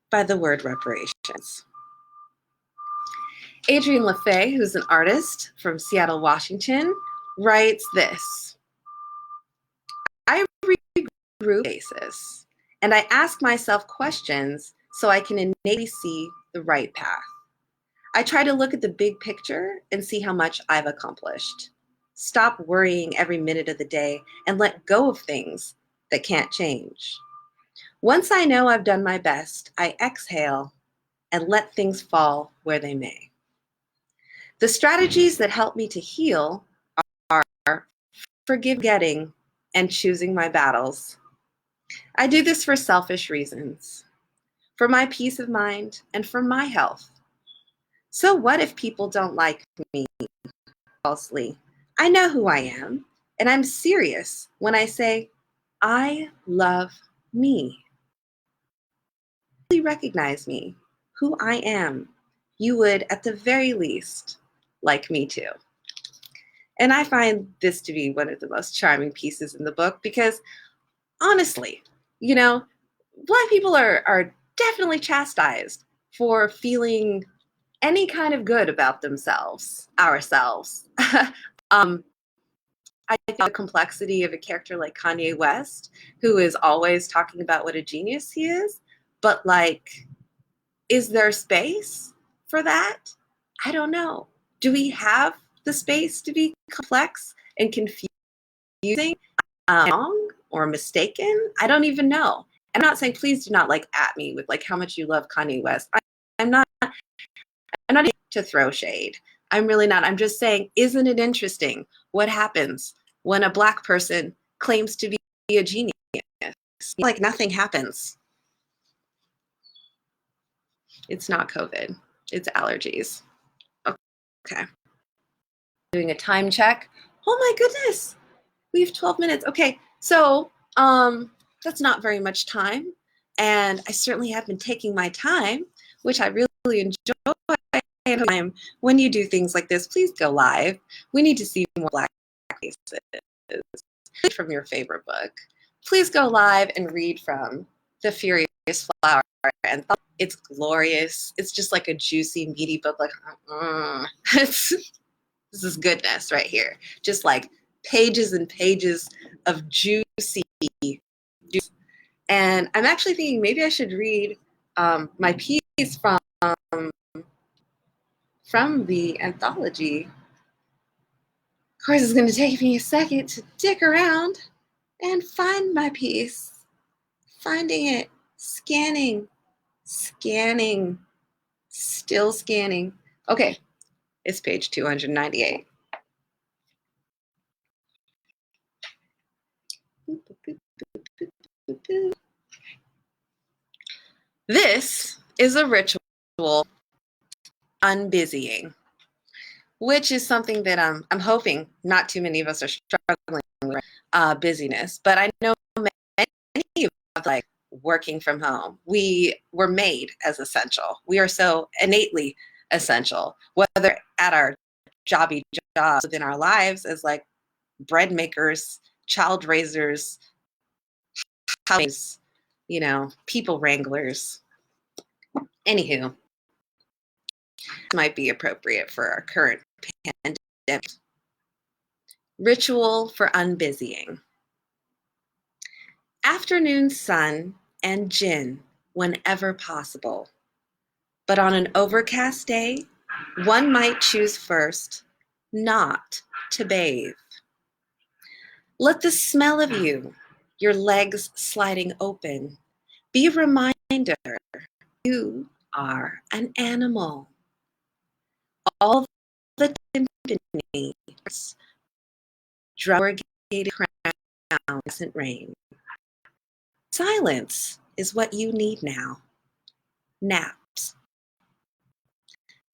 by the word reparations. Adrienne LaFay, who's an artist from Seattle, Washington, writes this. I regroup basis, and I ask myself questions so I can innately see the right path. I try to look at the big picture and see how much I've accomplished. Stop worrying every minute of the day and let go of things that can't change. Once I know I've done my best, I exhale and let things fall where they may. The strategies that help me to heal are forgetting and choosing my battles. I do this for selfish reasons, for my peace of mind and for my health. So what if people don't like me falsely? I know who I am, and I'm serious when I say, I love me. If you recognize me, who I am, you would, at the very least, like me too. And I find this to be one of the most charming pieces in the book because, honestly, you know, Black people are definitely chastised for feeling any kind of good about ourselves. um, I think the complexity of a character like Kanye West, who is always talking about what a genius he is, but like, is there space for that? I don't know. Do we have the space to be complex and confusing, wrong or mistaken? I don't even know. I'm not saying please do not like at me with like how much you love Kanye West. I'm not. I'm not to throw shade. I'm really not. I'm just saying, isn't it interesting what happens when a Black person claims to be a genius? Like nothing happens. It's not COVID. It's allergies. Okay. Doing a time check. Oh my goodness. We have 12 minutes. Okay. So that's not very much time. And I certainly have been taking my time, which I really enjoy. When you do things like this, please go live. We need to see more Black faces from your favorite book. Please go live and read from The Furious Flower. And it's glorious. It's just like a juicy, meaty book. Like, this is goodness right here. Just like pages and pages of juicy juice. And I'm actually thinking maybe I should read my piece from the anthology. Of course, it's going to take me a second to dick around and find my piece. Finding it, scanning, still scanning. Okay, it's page 298. This is a ritual unbusying, which is something that I'm hoping not too many of us are struggling with busyness. But I know many of us like working from home. We were made as essential. We are so innately essential, whether at our jobs within our lives as like bread makers, child raisers, house, people wranglers. Anywho, might be appropriate for our current pandemic. Ritual for unbusying. Afternoon sun and gin whenever possible. But on an overcast day, one might choose first not to bathe. Let the smell of you, your legs sliding open, be a reminder you are an animal. All the timpani drug-gated crown isn't rain. Silence is what you need now. Naps.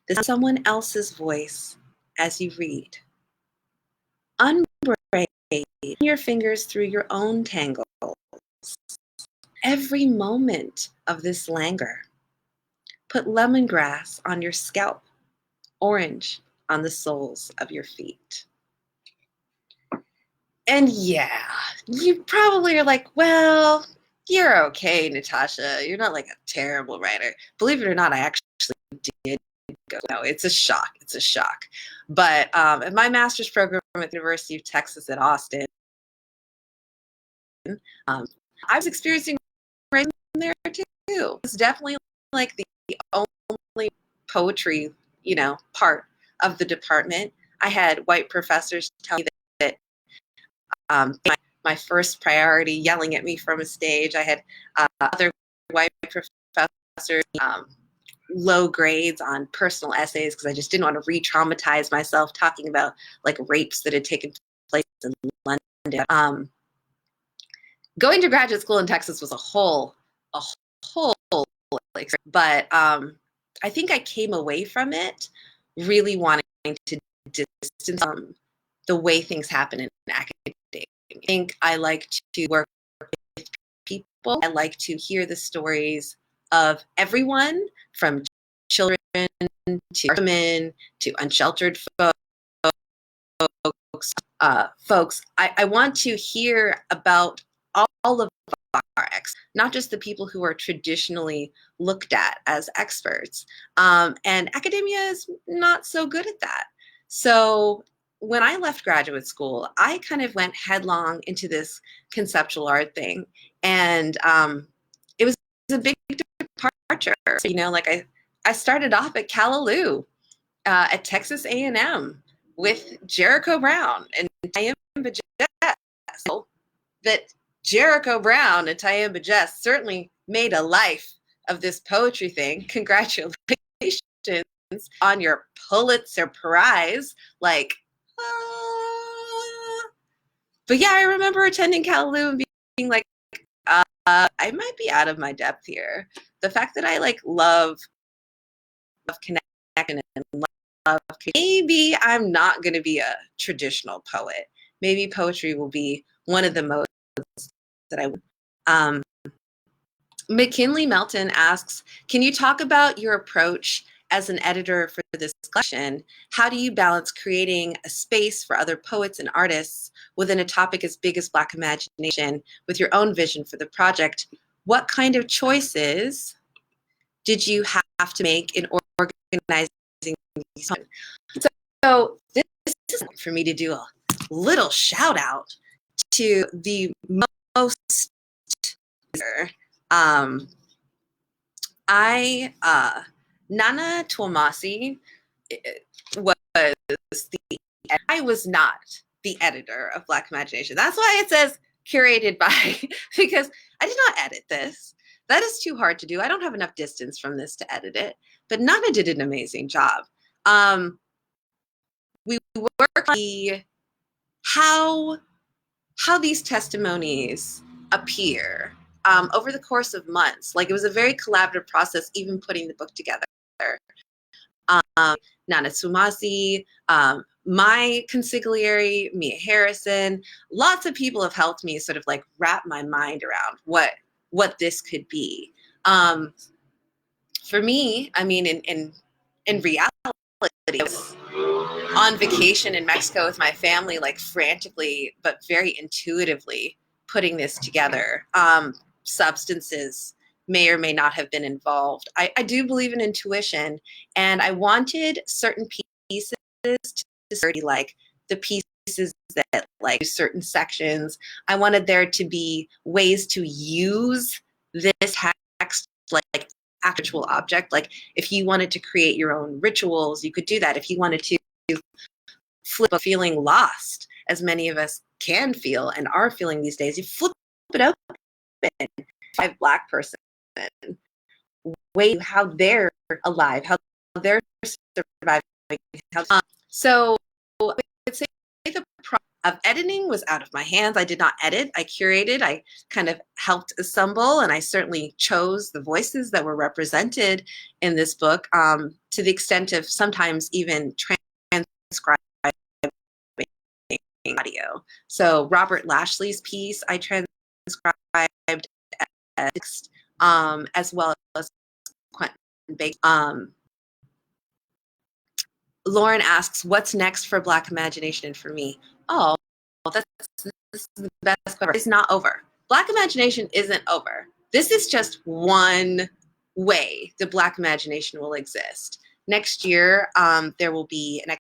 This is someone else's voice as you read. Unbraid your fingers through your own tangles. Every moment of this languor. Put lemongrass on your scalp, orange on the soles of your feet. And yeah, you probably are like, well, you're okay, Natasha. You're not like a terrible writer. Believe it or not, I actually did go. No, it's a shock. It's a shock. But in my master's program at the University of Texas at Austin, I was experiencing writing there too. It's definitely like the only poetry, part of the department. I had white professors tell me that my first priority yelling at me from a stage. I had other white professors low grades on personal essays because I just didn't want to re-traumatize myself talking about like rapes that had taken place in London. Going to graduate school in Texas was a whole but I think I came away from it really wanting to distance the way things happen in academia. I think I like to work with people. I like to hear the stories of everyone from children to women to unsheltered folks. I want to hear about all of not just the people who are traditionally looked at as experts. And academia is not so good at that. So when I left graduate school, I kind of went headlong into this conceptual art thing. And it was a big departure. You know, like I started off at Callaloo, at Texas A&M with Jericho Brown and Tayemba Jess. So that Jericho Brown and Tayemba Jess certainly made a life of this poetry thing. Congratulations on your Pulitzer Prize. Like, but yeah, I remember attending Callaloo and being like, I might be out of my depth here. The fact that I like love connection and love, maybe I'm not going to be a traditional poet. Maybe poetry will be one of the modes that I McKinley Melton asks, can you talk about your approach as an editor for this collection? How do you balance creating a space for other poets and artists within a topic as big as Black imagination with your own vision for the project? What kind of choices did you have to make in organizing these? So this is for me to do a little shout out to the most Nana Tuamasi was I was not the editor of Black Imagination. That's why it says curated by, because I did not edit this. That is too hard to do. I don't have enough distance from this to edit it, but Nana did an amazing job. We worked on how these testimonies appear over the course of months. Like, it was a very collaborative process, even putting the book together. Nana Sumasi, my consigliere, Mia Harrison, lots of people have helped me sort of like wrap my mind around what this could be. For me, I mean, in reality, I was on vacation in Mexico with my family, like frantically, but very intuitively putting this together. Substances may or may not have been involved. I do believe in intuition, and I wanted certain pieces to be like the pieces that like certain sections. I wanted there to be ways to use this text like actual object. Like, if you wanted to create your own rituals, you could do that. If you wanted to flip a feeling lost, as many of us can feel and are feeling these days, you flip it open. Five Black person, way how they're alive, how they're surviving. So I would say the process of editing was out of my hands. I did not edit. I curated. I kind of helped assemble, and I certainly chose the voices that were represented in this book, to the extent of sometimes even transcribing audio. So Robert Lashley's piece I transcribed as well as Quentin Baker. Lauren asks, what's next for Black Imagination and for me? Oh, well, this is the best question. It's not over. Black Imagination isn't over. This is just one way the Black Imagination will exist. Next year, there will be an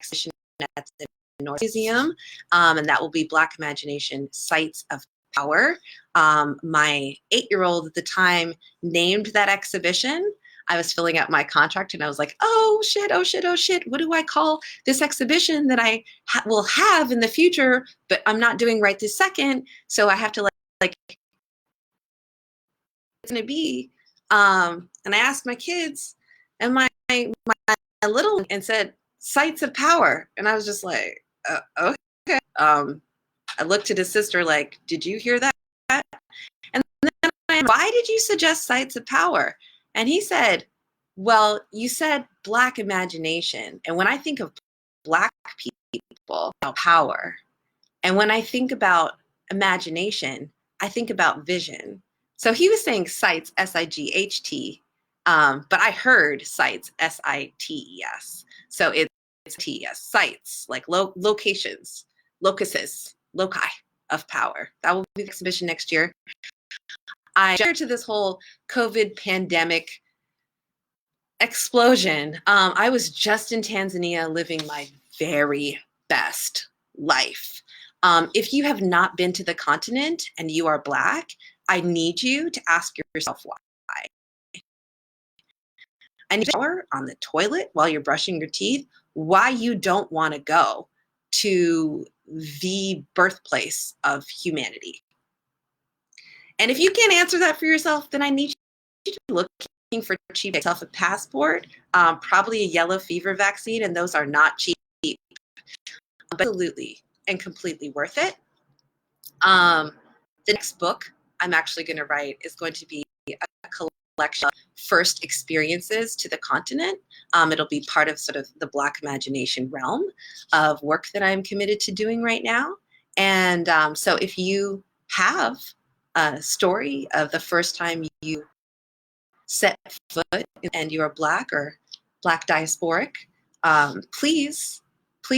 exhibition at the North Museum, and that will be Black Imagination Sites of Power. My 8-year-old at the time named that exhibition. I was filling out my contract and I was like, oh shit, oh shit, oh shit. What do I call this exhibition that I will have in the future, but I'm not doing right this second? So I have to like it's gonna be. And I asked my kids, and my little one, and said, Sites of Power. And I was just like, okay. I looked at his sister like, did you hear that? And then why did you suggest Sites of Power? And he said, well, you said Black imagination. And when I think of Black people, power. And when I think about imagination, I think about vision. So he was saying sites, S-I-G-H-T, but I heard sites, S-I-T-E-S. So it's T-E-S, sites, like locations, locuses, loci of power. That will be the exhibition next year. prior to this whole COVID pandemic explosion, I was just in Tanzania living my very best life. If you have not been to the continent and you are Black, I need you to ask yourself why. I need you on the toilet while you're brushing your teeth, why you don't want to go to the birthplace of humanity. And if you can't answer that for yourself, then I need you to look for cheap, yourself a passport, probably a yellow fever vaccine, and those are not cheap, but absolutely and completely worth it. The next book I'm actually going to write is going to be a collection of first experiences to the continent. It'll be part of sort of the Black imagination realm of work that I'm committed to doing right now. And so if you have a story of the first time you set foot and you're Black or Black diasporic, please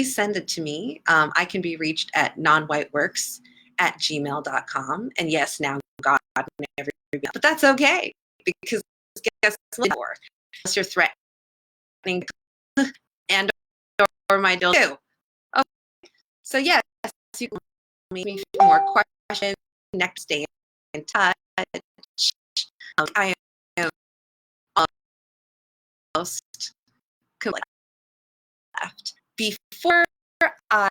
send it to me. I can be reached at nonwhiteworks@gmail.com. And yes, now God never, but that's okay, because guess what? Unless you're threatening and or my deal too. Okay. So yes, you can make me more questions. Next, stay in touch. I am almost left. Before I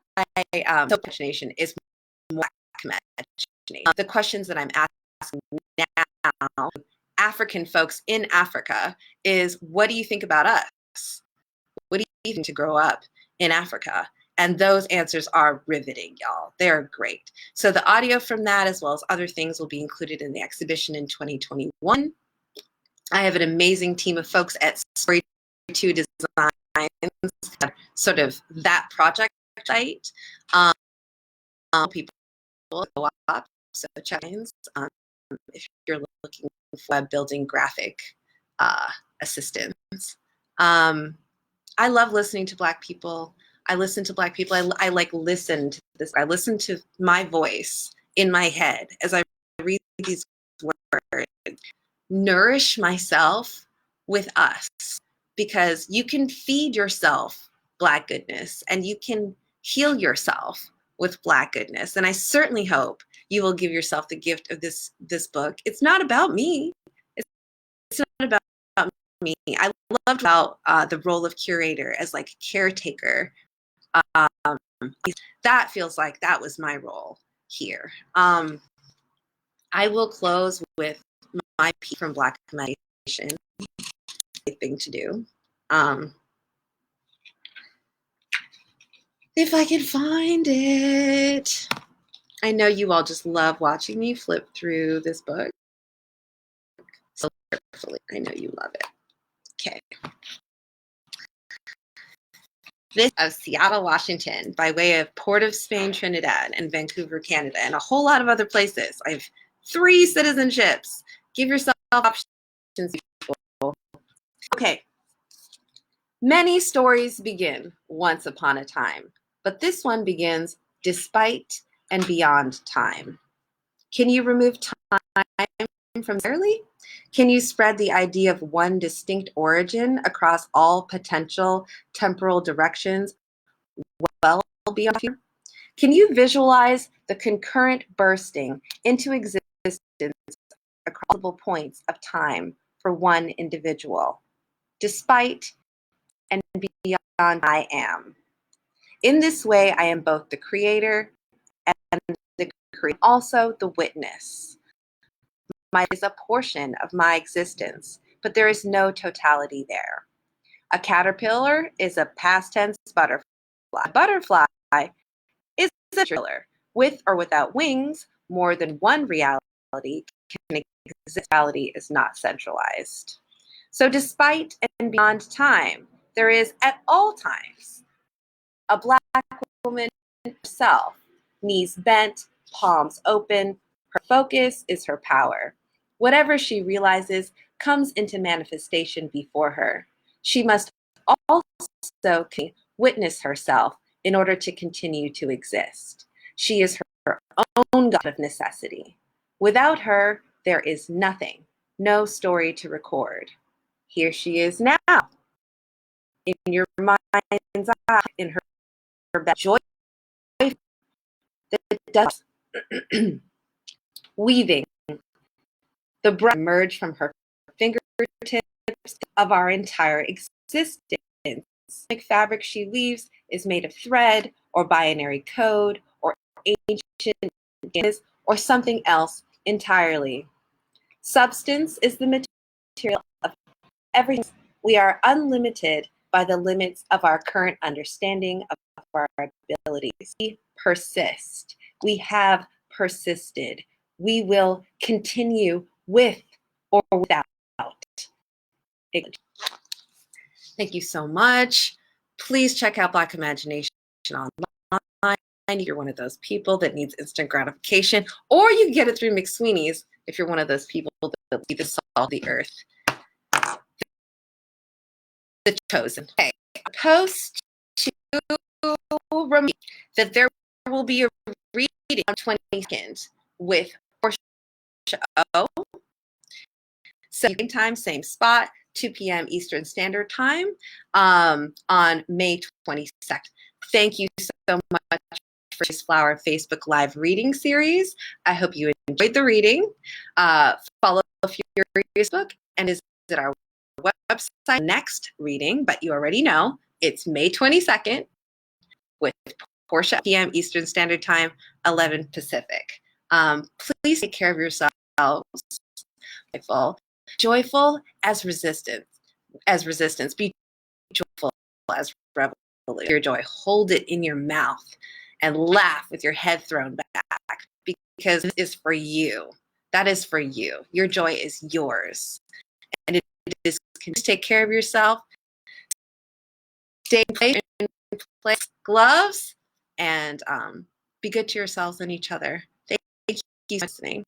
so imagination is more imagination. The questions that I'm asking now, African folks in Africa, is what do you think about us? What do you think to grow up in Africa? And those answers are riveting, y'all. They're great. So the audio from that, as well as other things, will be included in the exhibition in 2021. I have an amazing team of folks at Story 2 Designs, sort of that project site. People go up, so check if you're looking for web building graphic assistance. I love listening to Black people. I listen to Black people. I like listen to this. I listen to my voice in my head as I read these words. Nourish myself with us, because you can feed yourself Black goodness and you can heal yourself with Black goodness. And I certainly hope you will give yourself the gift of this book. It's not about me. It's not about me. I loved about the role of curator as like caretaker. That feels like that was my role here. I will close with my piece from Black Imagination. Thing to do. If I can find it. I know you all just love watching me flip through this book so carefully. I know you love it. Okay. This of Seattle, Washington, by way of Port of Spain, Trinidad, and Vancouver, Canada, and a whole lot of other places. I have 3 citizenships. Give yourself options. Okay. Many stories begin once upon a time, but this one begins despite and beyond time. Can you remove time from entirely? Can you spread the idea of one distinct origin across all potential temporal directions well beyond here? Can you visualize the concurrent bursting into existence across multiple points of time for one individual, despite and beyond I am? In this way, I am both the creator and the creator, also the witness. My is a portion of my existence, but there is no totality there. A caterpillar is a past tense butterfly. A butterfly is a caterpillar. With or without wings, more than one reality can exist. Reality is not centralized. So despite and beyond time, there is at all times a Black woman herself, knees bent, palms open. Her focus is her power. Whatever she realizes comes into manifestation before her. She must also witness herself in order to continue to exist. She is her own God of necessity. Without her, There is nothing, no story to record. Here she is now, in your mind's eye, in her best joy, the dust, weaving, the breath emerge from her fingertips of our entire existence. The fabric she weaves is made of thread or binary code or ancient or something else entirely. Substance is the material of everything. We are unlimited by the limits of our current understanding of our abilities. We persist. We have persisted. We will continue with or without. Thank you so much. Please check out Black Imagination online. You're one of those people that needs instant gratification, or you can get it through McSweeney's if you're one of those people that see the salt of the earth. The chosen. Okay. Post to remind that there will be a reading on 22nd with Portia O. Same time, same spot, 2 p.m. Eastern Standard Time on May 22nd. Thank you so much for this Flower Facebook Live reading series. I hope you enjoyed the reading. Follow Furious Book and visit our website next reading, but you already know it's May 22nd with Portia p.m. Eastern Standard Time, 11 Pacific. Please take care of yourselves. Joyful as resistance. Be joyful as revelation. Your joy. Hold it in your mouth and laugh with your head thrown back because this is for you. That is for you. Your joy is yours. And it is, just take care of yourself. Stay in place, gloves, and be good to yourselves and each other. Thank you for listening.